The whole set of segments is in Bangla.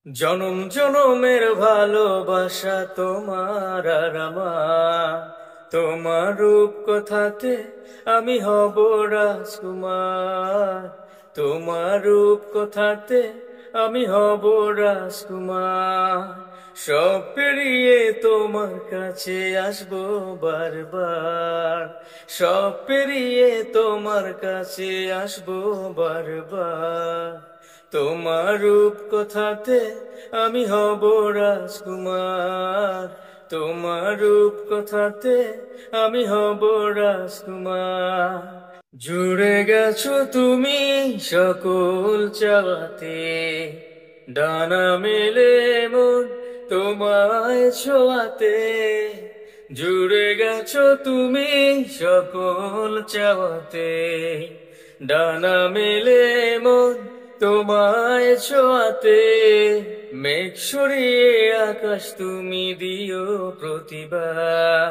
জনম জনমের ভালোবাসা তোমার আর আমার, তোমার রূপ কথাতে আমি হব রাজকুমার। তোমার রূপ কথাতে আমি হব রাজকুমার। সব পেরিয়ে তোমার কাছে আসবো বারবার। সব পেরিয়ে তোমার কাছে আসবো বারবার। তোমার রূপ কথাতে আমি হব রাজকুমার। তোমার রূপ কথাতে আমি হব রাজকুমার। জুড়ে গেছো তুমি সকল চাওয়াতে, ডানা মেলে মন তোমায় ছোঁয়াতে। জুড়ে গেছো তুমি সকল চাওয়াতে, ডানা মেলে মন তোমায় ছোঁয়াতে। মেঘ সরিয়ে আকাশ তুমি দিও প্রতিবার।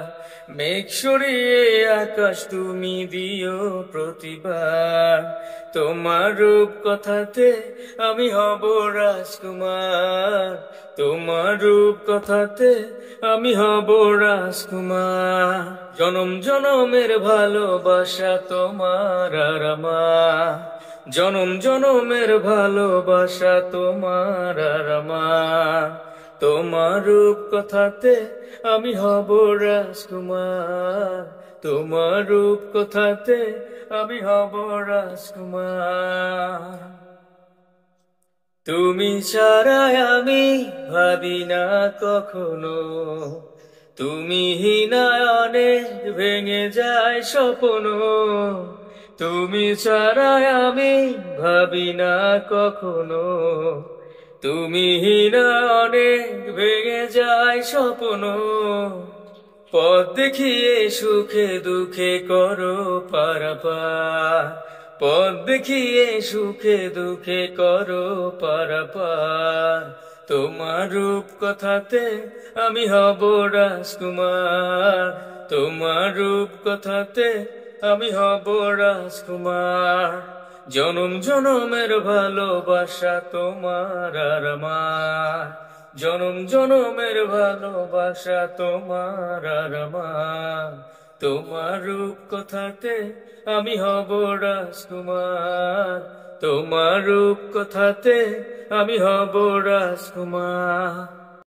মেঘ সরিয়ে আকাশ তুমি দিও প্রতিবার। তোমার রূপ কথাতে আমি হব রাজকুমার। তোমার রূপ কথাতে আমি হব রাজকুমার। জনম জনমের ভালোবাসা তোমার আর আমার। জনম জনমের ভালোবাসা তোমার আর আমার। তোমার রূপ কথাতে আমি হব রাজকুমার। তোমার রূপ কথাতে আমি হব রাজকুমার। তুমি ছাড়াই আমি ভাবি না কখনো, তুমি নয়নে ভেঙে যায় স্বপ্ন। তুমি ছাড়াই আমি ভাবি না কখনো, তুমি নয়নে ভেঙে যায় স্বপ্ন। পথ দেখিয়ে সুখে দুঃখে করো পারাপার। পথ দেখিয়ে সুখে দুঃখে করো পারাপার। তোমার রূপ কথাতে আমি হব রাজকুমার। তোমার রূপ কথাতে আমি হব রাজকুমার। জনম জনমের ভালোবাসা তোমার আর আমার। জনম জনমের ভালোবাসা তোমার আর আমার। তোমার রূপ কথাতে আমি হব রাজকুমার। তোমার রূপ কথাতে আমি হব রাজকুমার।